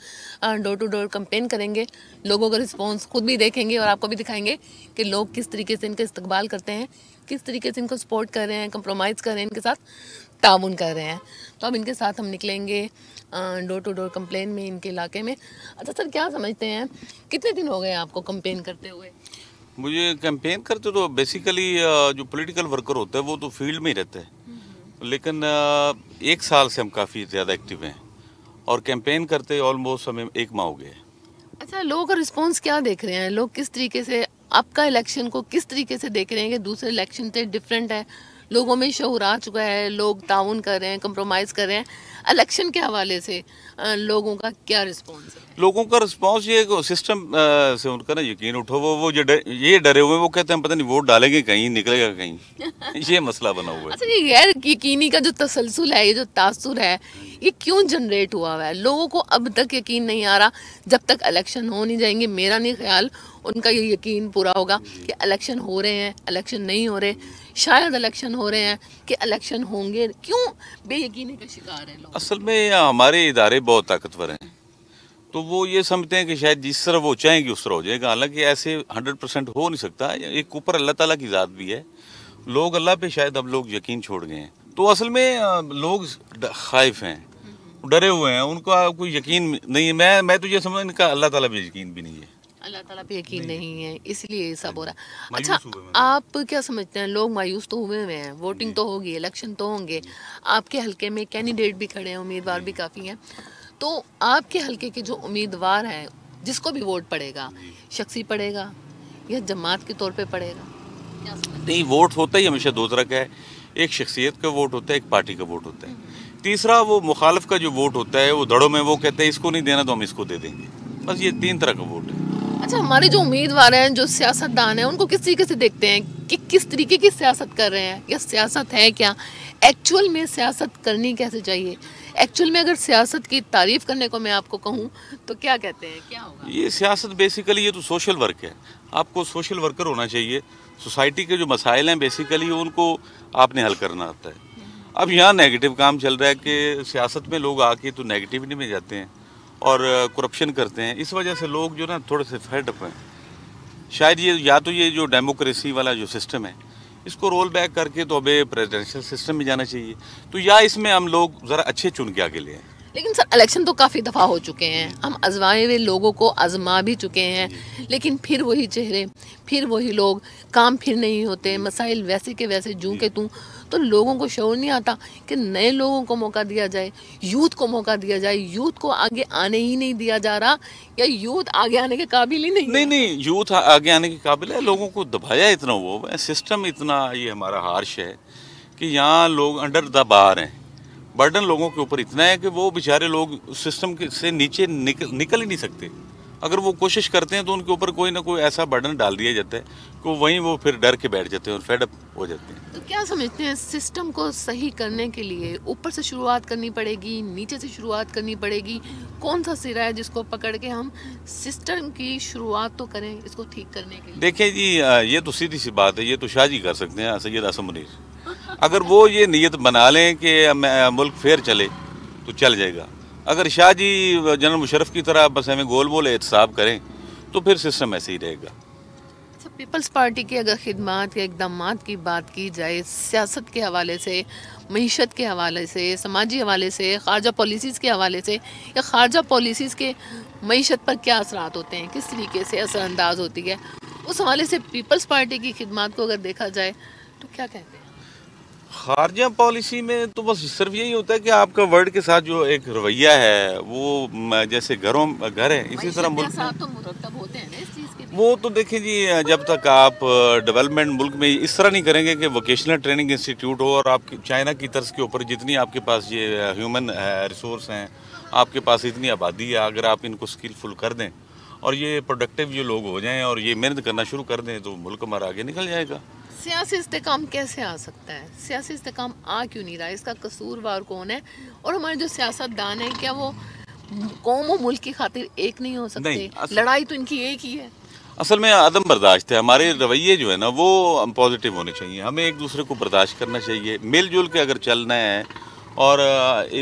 डोर टू डोर कंपेन करेंगे, लोगों का रिस्पांस खुद भी देखेंगे और आपको भी दिखाएंगे कि लोग किस तरीके से इनका इस्तकबाल करते हैं, किस तरीके से इनको सपोर्ट कर रहे हैं, कंप्रोमाइज़ कर रहे हैं, इनके साथ ताउन कर रहे हैं। तो अब इनके साथ हम निकलेंगे डोर टू डोर कंप्लेन में इनके इलाके में। अच्छा सर, क्या समझते हैं, कितने दिन हो गए आपको कंपेन करते हुए? मुझे कैंपेन करते तो बेसिकली जो पॉलिटिकल वर्कर होता है वो तो फील्ड में ही रहता है, लेकिन 1 साल से हम काफ़ी ज़्यादा एक्टिव हैं और कैंपेन करते ऑलमोस्ट हमें 1 माह हो गया है। अच्छा, लोगों का रिस्पांस क्या देख रहे हैं, लोग किस तरीके से आपका इलेक्शन को किस तरीके से देख रहे हैं कि दूसरे इलेक्शन से डिफरेंट है, लोगों में शऊर आ चुका है, लोग ताउन कर रहे हैं, कंप्रोमाइज़ कर रहे हैं, इलेक्शन के हवाले से लोगों का क्या रिस्पांस है? लोगों का रिस्पांस ये सिस्टम से उनका ना यकीन उठो, वो ये डरे हुए, वो कहते हैं पता नहीं वोट डालेंगे कहीं निकलेगा कहीं ये मसला बना हुआ है। अच्छा, ये गैर यकीनी का जो तसलसल है, ये जो तासुर है, ये क्यों जनरेट हुआ है? लोगों को अब तक यकीन नहीं आ रहा, जब तक इलेक्शन हो नहीं जाएंगे मेरा नहीं ख्याल उनका ये यकीन पूरा होगा कि इलेक्शन हो रहे हैं, इलेक्शन नहीं हो रहे, शायद इलेक्शन हो रहे हैं कि इलेक्शन होंगे। क्यों बेयकीनी का शिकार है लोग? असल में हमारे इदारे बहुत ताकतवर हैं, तो वो ये समझते हैं कि शायद जिस तरह वो चाहेंगे उस तरह हो जाएगा, हालांकि ऐसे 100% हो नहीं सकता। एक ऊपर अल्लाह ताला की ज़ात भी है, लोग अल्लाह पे शायद अब लोग यकीन छोड़ गए हैं, तो असल में लोग खाइफ हैं, डरे हुए हैं, उनका कोई यकीन नहीं है। मैं तो ये समझ इनका अल्लाह ताला पे यकीन भी नहीं है, अल्लाह ताला पे यकीन नहीं है, इसलिए सब हो रहा है। अच्छा, आप क्या समझते हैं, लोग मायूस तो हुए हैं, वोटिंग तो होगी, इलेक्शन तो होंगे, आपके हलके में कैंडिडेट भी खड़े हैं, उम्मीदवार भी काफ़ी हैं, तो आपके हलके के जो उम्मीदवार हैं जिसको भी वोट पड़ेगा, शख्सी पड़ेगा या जमात के तौर पे पड़ेगा? नहीं, वोट होता ही हमेशा 2 तरह का है, एक शख्सियत का वोट होता है, एक पार्टी का वोट होता है, तीसरा वो मुखालिफ का जो वोट होता है वो धड़ों में वो कहते हैं इसको नहीं देना तो हम इसको दे देंगे, बस ये 3 तरह का वोट है। अच्छा, हमारे जो उम्मीदवार हैं, जो सियासतदान हैं, उनको किस तरीके से देखते हैं कि किस तरीके की सियासत कर रहे हैं, या सियासत है क्या, एक्चुअल में सियासत करनी कैसे चाहिए? एक्चुअल में अगर सियासत की तारीफ करने को मैं आपको कहूँ तो क्या कहते हैं, क्या होगा? ये सियासत बेसिकली ये तो सोशल वर्क है, आपको सोशल वर्कर होना चाहिए, सोसाइटी के जो मसाइल हैं बेसिकली उनको आपने हल करना आता है। अब यहाँ नेगेटिव काम चल रहा है कि सियासत में लोग आके तो नेगेटिविटी में जाते हैं और करप्शन करते हैं, इस वजह से लोग जो ना थोड़े से फेड अप हैं। शायद ये या तो ये जो डेमोक्रेसी वाला जो सिस्टम है इसको रोल बैक करके तो अबे प्रेसिडेंशियल सिस्टम में जाना चाहिए, तो या इसमें हम लोग ज़रा अच्छे चुन के आगे लें। लेकिन सर, इलेक्शन तो काफ़ी दफ़ा हो चुके हैं, हम आजमाए हुए लोगों को आजमा भी चुके हैं, लेकिन फिर वही चेहरे, फिर वही लोग, काम फिर नहीं होते, मसाइल वैसे के वैसे जूं के तूं, तो लोगों को शऊर नहीं आता कि नए लोगों को मौका दिया जाए, यूथ को मौका दिया जाए। यूथ को आगे आने ही नहीं दिया जा रहा, या यूथ आगे आने के काबिल ही नहीं? नहीं, यूथ आगे आने के काबिल है, लोगों को दबाया इतना हुआ है, सिस्टम इतना ये हमारा हार्श है कि यहाँ लोग अंडर द बार हैं, बर्डन लोगों के ऊपर इतना है कि वो बेचारे लोग सिस्टम से नीचे निकल ही नहीं सकते। अगर वो कोशिश करते हैं तो उनके ऊपर कोई ना कोई ऐसा बर्डन डाल दिया जाता है कि वहीं वो फिर डर के बैठ जाते हैं और फेड अप हो जाते हैं। तो क्या समझते हैं, सिस्टम को सही करने के लिए ऊपर से शुरुआत करनी पड़ेगी, नीचे से शुरुआत करनी पड़ेगी? कौन सा सिरा है जिसको पकड़ के हम सिस्टम की शुरुआत तो करें इसको ठीक करने के लिए? देखिए जी, ये तो सीधी सी बात है, ये तो शाह जी कर सकते हैं, सैयद आसम मुनीर। अगर वो ये नीयत बना लें कि मुल्क फेर चले तो चल जाएगा। अगर शाह जी जनरल मुशर्रफ की तरह बस हमें गोल बोल एहतसाब करें तो फिर सिस्टम ऐसे ही रहेगा। अच्छा, पीपल्स पार्टी की अगर खिदमात या इक़दामात की बात की जाए, सियासत के हवाले से, मईशत के हवाले से, समाजी हवाले से, खारजा पॉलिसीज़ के हवाले से, या खारजा पॉलिसीज़ के मईशत पर क्या असरात होते हैं, किस तरीके से असरअंदाज होती है, उस हवाले से पीपल्स पार्टी की खिदमात को अगर देखा जाए तो क्या कहते हैं? खारजा पॉलिसी में तो बस सिर्फ यही होता है कि आपका वर्ल्ड के साथ जो एक रवैया है वो जैसे घर है इसी तरह मुल्क तो मुरतब होते हैं ना इस चीज़ के। वो तो देखें जी, जब तक आप डेवलपमेंट मुल्क में इस तरह नहीं करेंगे कि वोकेशनल ट्रेनिंग इंस्टीट्यूट हो और आपकी चाइना की तर्ज के ऊपर जितनी आपके पास ये ह्यूमन रिसोर्स हैं, आपके पास इतनी आबादी है, अगर आप इनको स्किलफुल कर दें और ये प्रोडक्टिव जो लोग हो जाएं और ये मेहनत करना शुरू कर दें तो मुल्क हमारा आगे निकल जाएगा। सियासी इस्तेकाम कैसे आ सकता है? सियासी इस्तेकाम आ क्यों नहीं रहा? इसका कसूरवार कौन है? और हमारे जो सियासतदान है क्या वो कौम और मुल्क की खातिर एक नहीं हो सकते? लड़ाई तो इनकी एक ही है। असल में अदम बर्दाश्त है। हमारे रवैये जो है ना वो पॉजिटिव होने चाहिए, हमें एक दूसरे को बर्दाश्त करना चाहिए, मिलजुल के अगर चलना है और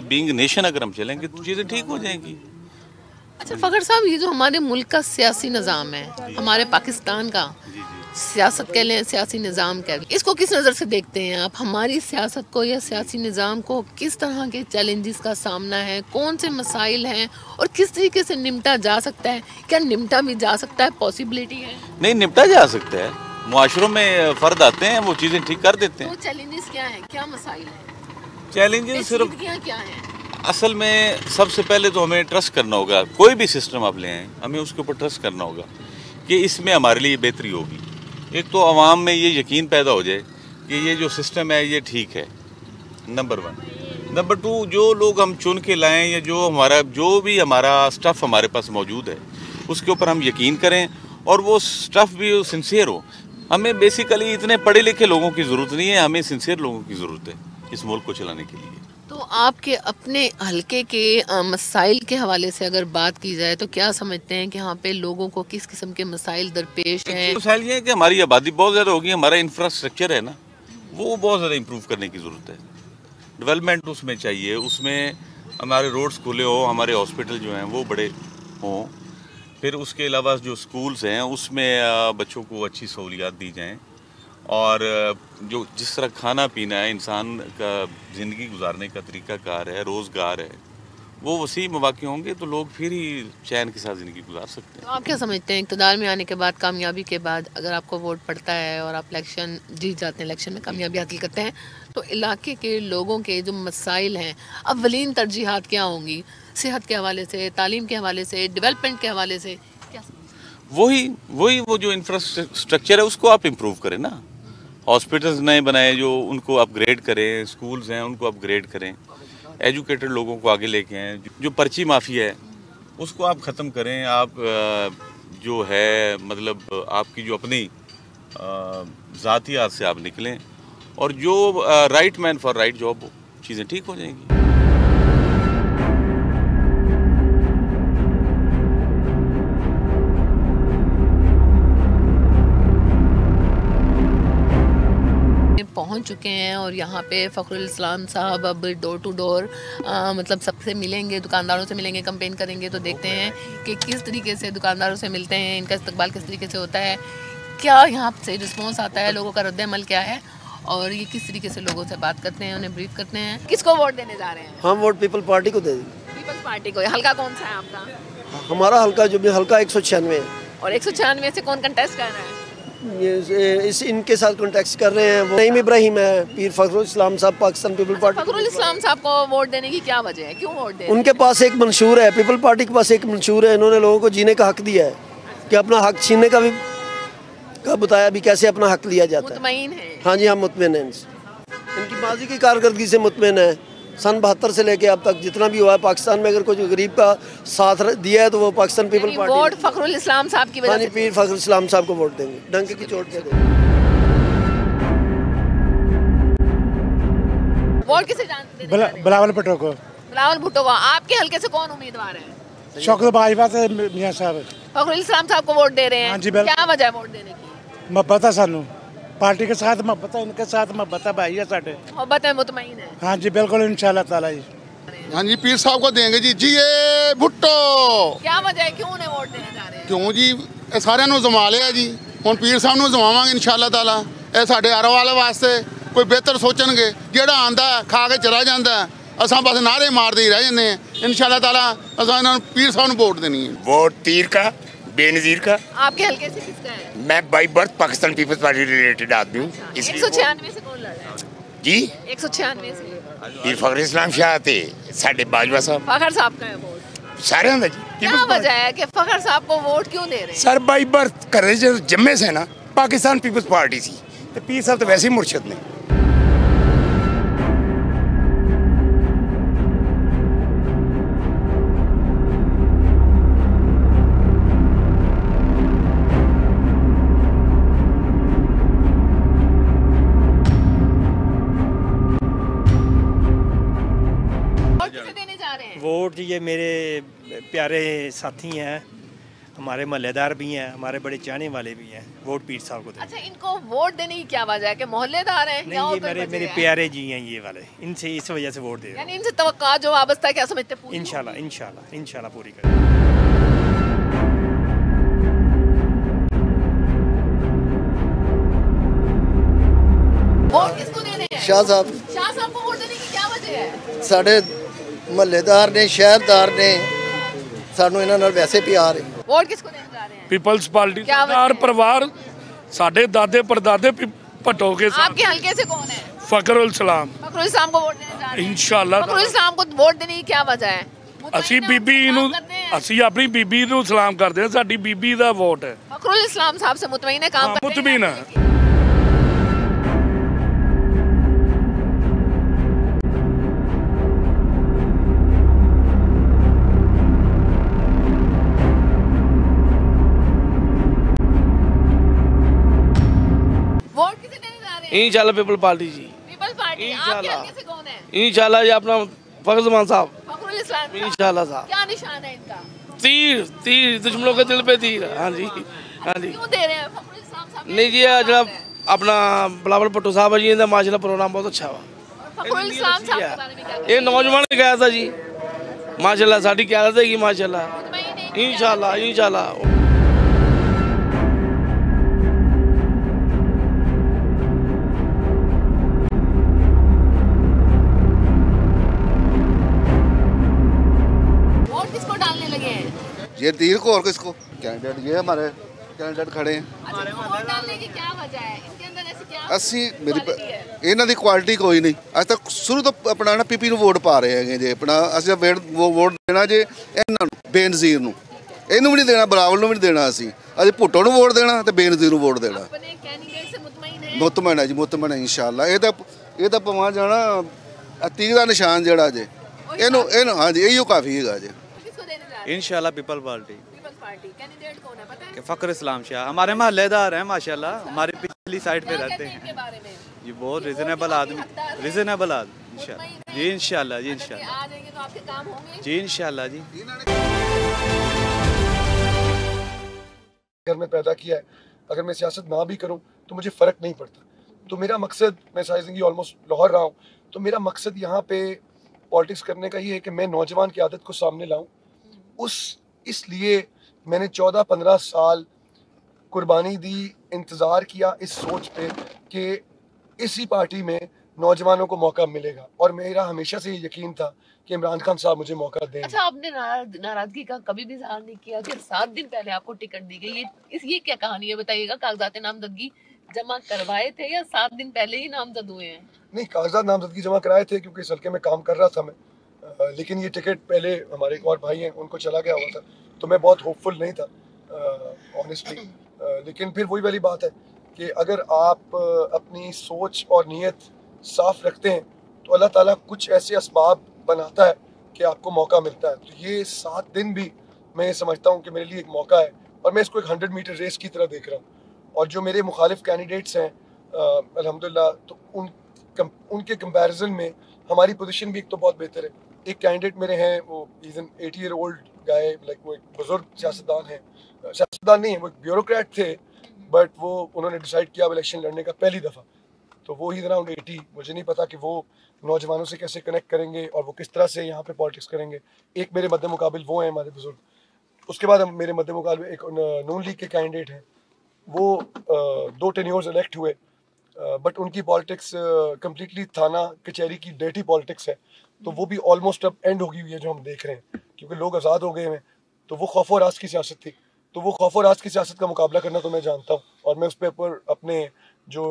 बीइंग नेशन अगर हम चलेंगे तो चीज़ें ठीक हो जाएंगी। अच्छा फ़खर साहब, ये जो हमारे मुल्क का सियासी निज़ाम है, हमारे पाकिस्तान का सियासत कह लें, सियासी निज़ाम कह लें, इसको किस नज़र से देखते हैं आप? हमारी सियासत को या सियासी निज़ाम को किस तरह के चैलेंजेस का सामना है, कौन से मसाइल हैं और किस तरीके से निपटा जा सकता है? क्या निपटा भी जा सकता है? पॉसिबिलिटी है? नहीं, निपटा जा सकता है। मुआशरों में फ़र्द आते हैं, वो चीज़ें ठीक कर देते हैं। तो चैलेंजेस क्या है, क्या मसाइल है? चैलेंजेस सिर्फ क्या है? असल में सबसे पहले तो हमें ट्रस्ट करना होगा। कोई भी सिस्टम आप ले आएँ, हमें उसके ऊपर ट्रस्ट करना होगा कि इसमें हमारे लिए बेहतरी होगी। एक तो आवाम में ये यकीन पैदा हो जाए कि ये जो सिस्टम है ये ठीक है, नंबर 1। नंबर 2, जो लोग हम चुन के लाएं या जो भी हमारा स्टफ़ हमारे पास मौजूद है उसके ऊपर हम यकीन करें और वो स्टफ़ भी सिंसियर हो। हमें बेसिकली इतने पढ़े लिखे लोगों की ज़रूरत नहीं है, हमें सिंसियर लोगों की ज़रूरत है इस मुल्क को चलाने के लिए। तो आपके अपने हलके के मसाइल के हवाले से अगर बात की जाए तो क्या समझते हैं कि यहाँ पे लोगों को किस किस्म के मसाइल दरपेश हैं? मसाइल ये है कि हमारी आबादी बहुत ज़्यादा होगी, हमारा इंफ्रास्ट्रक्चर है ना वो बहुत ज़्यादा इम्प्रूव करने की ज़रूरत है। डेवलपमेंट उसमें चाहिए, उसमें हमारे रोड्स खुले हो, हमारे हॉस्पिटल जो हैं वो बड़े हों, फिर उसके अलावा जो स्कूल्स हैं उसमें बच्चों को अच्छी सहूलियात दी जाएँ और जो जिस तरह खाना पीना है, इंसान का ज़िंदगी गुजारने का तरीक़ाकार है, रोज़गार है, वो वसी मौक़े होंगे तो लोग फिर ही चैन के साथ ज़िंदगी गुजार सकते हैं। तो आप क्या समझते हैं इक़्तिदार में आने के बाद, कामयाबी के बाद अगर आपको वोट पड़ता है और आप इलेक्शन जीत जाते हैं, इलेक्शन में कामयाबी हासिल करते हैं, तो इलाके के लोगों के जो मसाइल हैं अव्वलीन तरजीहात क्या होंगी? सेहत के हवाले से, तालीम के हवाले से, डेवलपमेंट के हवाले से क्या? वही वो जो इंफ्रास्ट्रक्चर है उसको आप इम्प्रूव करें ना, हॉस्पिटल्स नए बनाए जो उनको अपग्रेड करें, स्कूल्स हैं उनको अपग्रेड करें, एजुकेटेड लोगों को आगे लेके आएँ, जो पर्ची माफिया है उसको आप ख़त्म करें। आप जो है मतलब आपकी जो अपनी ज़ाती हाथ से आप निकलें और जो right man for right job हो, चीज़ें ठीक हो जाएंगी। पहुंच चुके हैं और यहाँ पे फ़खरुल इस्लाम साहब अब डोर टू डोर मतलब सबसे मिलेंगे, दुकानदारों से मिलेंगे, कैंपेन करेंगे। तो देखते हैं कि किस तरीके से दुकानदारों से मिलते हैं, इनका इस्तकबाल किस तरीके से होता है, क्या यहाँ से रिस्पॉन्स आता है, लोगों का रद्द-ए-अमल क्या है और ये किस तरीके से लोगों से बात करते हैं, उन्हें ब्रीफ करते हैं। किसको वोट देने जा रहे हैं? हम वोट पीपल पार्टी को दे देंगे। पीपल्स पार्टी को। हल्का कौन सा है आपका? हमारा हल्का जो भी हल्का 196 है। और 196 से कौन कंटेस्ट कर रहा है? इनके साथ कॉन्टेक्ट कर रहे हैं वो नईम इब्राहिम है, पीर फ़खरुल इस्लाम साहब पाकिस्तान पीपल पार्टी। फ़खरुल इस्लाम साहब को वोट देने की क्या वजह है, क्यों वोट दें? उनके पास एक मंशूर है, पीपल पार्टी के पास एक मंशूर है, इन्होंने लोगों को जीने का हक दिया है कि अपना हक छीनने का भी बताया भी कैसे अपना हक लिया जाता है। मुतमईन है? हाँ जी, हम मुतमईन हैं इनकी माजी की कारकर्दगी से मुतमईन है। सन 72 से लेके अब तक जितना भी हुआ है पाकिस्तान में, अगर कोई गरीब का साथ दिया है तो वो पाकिस्तान पीपल पार्टी। वोट फ़खरुल इस्लाम साहब की वजह से? पीर फ़खरुल इस्लाम साहब को वोट देंगे, डंके की चोट पे देंगे। वोट किसे जानते हैं? बिलावल भुट्टो को। बिलावल भुट्टो को। आपके हल्के से कौन उम्मीदवार है? शौकत बाजवा से मियां साहब। फ़खरुल इस्लाम साहब को वोट दे रहे हैं? हाँ जी, बिल्कुल। क्या वजह है वोट देने की? मोहब्बत है सानू, पार्टी के साथ मोहब्बत है, इनके साथ मोहब्बत है, भाई है साडे। मोहब्बत है, मुतमईन है? हाँ जी बिल्कुल, इंशाल्लाह ताला जी। हाँ जी, पीर साहब को देंगे जी। जी भुट्टो। क्या वजह है, क्यों उन्हें वोट देने जा रहे हैं? क्यों जी, सारे नूं जमा लिया जी, हुण पीर साहब नूं जमावांगे इंशाल्लाह ताला। ਇਹ ਸਾਡੇ ਹਰ ਵਾਲੇ ਵਾਸਤੇ ਕੋਈ ਬਿਹਤਰ ਸੋਚਣਗੇ, ਜਿਹੜਾ ਆਂਦਾ ਖਾ ਕੇ ਚਲਾ ਜਾਂਦਾ असा बस नारे मारते ही रह जाते हैं। इंशाल्लाह ताला असा इन्होंने पीर साहब को वोट देनी है। वोट तीर का, बेनज़ीर का। आपके हल्के से किसका है? मैं by birth Pakistan Peoples Party related आदमी हूँ। 196 से कौन लड़ रहा है? जी 196 से पीर फखर इस्लाम शाह थे साढ़े बाजवा साहब फखर साहब का है वोट सारे होंगे जी क्या वजह है कि फखर साहब को वोट क्यों दे रहे हैं? सर बाई बर्थ कर रहे जो जम्मे से ना पाकिस्तान पीपल्स पार्टी सी तो पीर साहब तो वैसे ही मुर्शद ने। वोट जी ये मेरे प्यारे साथी हैं, हमारे महल्लेदार भी हैं, हमारे बड़े चाहने वाले भी हैं। वोट पीर साहब को दें। अच्छा, इनको वोट देने की क्या वजह है कि मोहल्लेदार हैं? नहीं, ये मेरे प्यारे जी हैं ये वाले, इनसे इस वजह से वोट दे रहे हैं। यानी इनसे तवक्का जो वाबस्ता है क्या समझते हैं? इंशाल्लाह इंशाल्लाह इंशाल्लाह पूरी करें। वोट किसको दे रहे हैं? शाह साहब। शाह साहब को वोट देने की क्या वजह है? साढ़े महल्लेदार ने शहरदार ने सानू इन्हां नाल वैसे प्यार है। वोट किसको देने जा रहे हैं? पीपल्स पार्टी क्या वजह सरकार है? परिवार साढ़े दादे परदादे भट्टो के साथ आपके हल्के से कौन है? फखरुल सलाम फखरुल इस्लाम को वोट देने जा रहे हैं। इंशाल्लाह फखरुल इस्लाम को वोट देने की क्या वजह है? ਅਸੀਂ ਬੀਬੀ ਨੂੰ ਅਸੀਂ ਆਪਣੀ ਬੀਬੀ ਨੂੰ ਸਲਾਮ ਕਰਦੇ ਹਾਂ, ਸਾਡੀ ਬੀਬੀ ਦਾ ਵੋਟ ਹੈ। फखरुल इस्लाम साहब से मुतमईन है, काम कर रहे मुतमईन है। वोट किसे देने जा रहे हैं? इंशाल्लाह people party ji. Peoples party. आपके हल्के से कौन है? इंशाल्लाह जी अपना फखरुल साहब फखरुल इस्लाम साहब। इंशाल्लाह साहब। क्या निशान है इनका? तीर तीर दुश्मनों के दिल पे तीर। हाँ जी हाँ जी। क्यों दे रहे हैं फखरुल इस्लाम साहब? नहीं जी जरा अपना बिलावल भुट्टो साहब है जी, इनका माशाल्लाह प्रोग्राम बहुत अच्छा हुआ। फखरुल इस्लाम साहब के बारे में क्या ये नौजवान ने कहा था जी माशाल्लाह साड़ी क्या देगी माशाल्लाह इंशाल्लाह इंशाल्लाह। ये तीर को और किसको कैंडिडेट ये हमारे कैंडिडेट खड़े हैं। वोट डालने की क्या वजह है? इनके अंदर ऐसी क्या ਅਸੀਂ ਇਹਨਾਂ ਦੀ ਕੁਆਲਿਟੀ ਕੋਈ ਨਹੀਂ ਅੱਜ ਤੱਕ ਸ਼ੁਰੂ ਤੋਂ ਆਪਣਾ ਨਾ ਪੀਪੀ ਨੂੰ ਵੋਟ ਪਾ ਰਹੇ ਹੈਗੇ ਜੇ ਆਪਣਾ ਅਸੀਂ ਵੋਟ ਦੇਣਾ ਜੇ ਇਹਨਾਂ ਨੂੰ ਬੇਨਜ਼ੀਰ ਨੂੰ ਇਹਨੂੰ ਵੀ ਨਹੀਂ ਦੇਣਾ ਬਰਾਵਲ ਨੂੰ ਵੀ ਨਹੀਂ ਦੇਣਾ ਅਸੀਂ ਭੁੱਟੋ ਨੂੰ ਵੋਟ ਦੇਣਾ ਤੇ ਬੇਨਜ਼ੀਰ ਨੂੰ ਵੋਟ ਦੇਣਾ। अपने कैंडिडेट से मुतमईन है? ਮੁਤਮਨ ਹੈ ਜੀ ਮੁਤਮਨ ਹੈ ਇਨਸ਼ਾਅੱਲਾ। ਇਹ ਤਾਂ ਪਵਾ ਜਾਣਾ ਤੀਰ ਦਾ ਨਿਸ਼ਾਨ ਜਿਹੜਾ ਜੇ ਇਹਨੂੰ ਹਾਂਜੀ ਇਹੀਓ ਕਾਫੀ ਹੈਗਾ ਜੇ। इंशाल्लाह people Party. Peoples Party candidate कौन है पता है? फखर इस्लाम शाह हमारे महल्लेदार हैं माशाल्लाह, हमारे पिछली साइड पे रहते हैं। ये बहुत रिजनेबल आदमी इंशाल्लाह जी इंशाल्लाह जी इंशाल्लाह आ जाएंगे तो आपके काम होंगे जी इंशाल्लाह जी। घर में पैदा किया है, अगर मैं सियासत ना भी करूं तो मुझे फ़र्क नहीं पड़ता। तो मेरा मकसद, मैं सारी ज़िंदगी ऑलमोस्ट लाहौर रहा हूं, तो मेरा मकसद यहाँ पे पॉलिटिक्स करने का ये है कि मैं नौजवान की आदत को सामने लाऊं। इसलिए मैंने 14-15 साल कुर्बानी दी, इंतज़ार किया इस सोच पे कि इसी पार्टी में नौजवानों को मौका मिलेगा और मेरा हमेशा से ये यकीन था कि इमरान खान साहब मुझे मौका देंगे। अच्छा, आपने नाराजगी का कभी भी इजहार नहीं किया कि 7 दिन पहले आपको टिकट दी गई? ये क्या कहानी है बताइएगा? कागजात नामजदगी जमा करवाए थे या 7 दिन पहले ही नामजद हुए हैं? नहीं, कागजात नामजदगी जमा कराए थे क्योंकि इस हल्के में काम कर रहा था मैं, लेकिन ये टिकट पहले हमारे एक और भाई हैं उनको चला गया हुआ था, तो मैं बहुत होपफुल नहीं था ऑनेस्टली। लेकिन फिर वही वाली बात है कि अगर आप अपनी सोच और नीयत साफ रखते हैं तो अल्लाह ताला कुछ ऐसे असबाब बनाता है कि आपको मौका मिलता है। तो ये 7 दिन भी मैं समझता हूँ कि मेरे लिए एक मौका है और मैं इसको एक 100 मीटर रेस की तरह देख रहा हूँ। और जो मेरे मुखालिफ कैंडिडेट्स हैं अल्हम्दुलिल्लाह, तो उनके कंपैरिजन में हमारी पोजीशन भी एक तो बहुत बेहतर है। एक कैंडिडेट मेरे हैं, वो is an 80 year old guy, like वो एक बुजुर्ग सियासतदान है, सियासतदान नहीं है, वो एक ब्यूरोक्रेट थे, बट वो उन्होंने डिसाइड किया अब इलेक्शन लड़ने का पहली दफ़ा, तो वो ही अराउंड 80। मुझे नहीं पता कि वो नौजवानों से कैसे कनेक्ट करेंगे और वो किस तरह से यहाँ पे पॉलिटिक्स करेंगे। एक मेरे मद्दे मुकाबिल वो हैं हमारे बुजुर्ग। उसके बाद मेरे मद्दे मुकाबिल एक नून लीग के कैंडिडेट हैं, वो 2 टेन्योर्स इलेक्ट हुए, बट उनकी पॉलिटिक्स कम्प्लीटली थाना कचहरी की डेटी पॉलिटिक्स है, तो वो भी ऑलमोस्ट अब एंड होगी हुई है जो हम देख रहे हैं, क्योंकि लोग आज़ाद हो गए हैं, तो वो खौफ और राज की सियासत थी। तो वो खौफ और आस की सियासत का मुकाबला करना तो मैं जानता हूँ, और मैं उस पे ऊपर अपने जो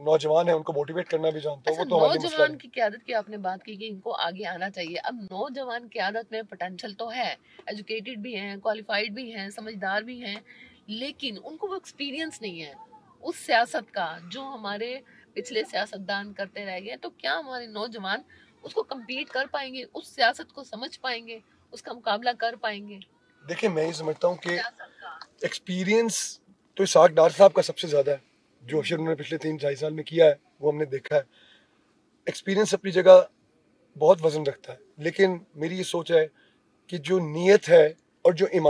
नौजवान है उनको मोटिवेट करना भी जानता हूँ। वो तो हमारी नौजवान की क़यादत की आपने बात की कि इनको आगे आना चाहिए। अब नौजवान क़यादत में पोटेंशियल तो है, एजुकेटेड भी हैं, क्वालिफाइड भी हैं, समझदार भी हैं, लेकिन उनको वो एक्सपीरियंस नहीं है उस सियासत का जो हमारे पिछले सियासतदान करते रह गए। तो क्या हमारे नौजवान उसको कम्पीट कर पाएंगे, उस सियासत को समझ पाएंगे, उसका मुकाबला कर पाएंगे? देखिए, मैं ये समझता हूँ कि एक्सपीरियंस तो इसाक डार साहब का सबसे ज़्यादा है, जो अशर उन्होंने पिछले 3-4 साल में किया है वो हमने देखा है। एक्सपीरियंस अपनी जगह बहुत वजन रखता है, लेकिन मेरी ये सोच है कि जो नीयत है और जो ईमान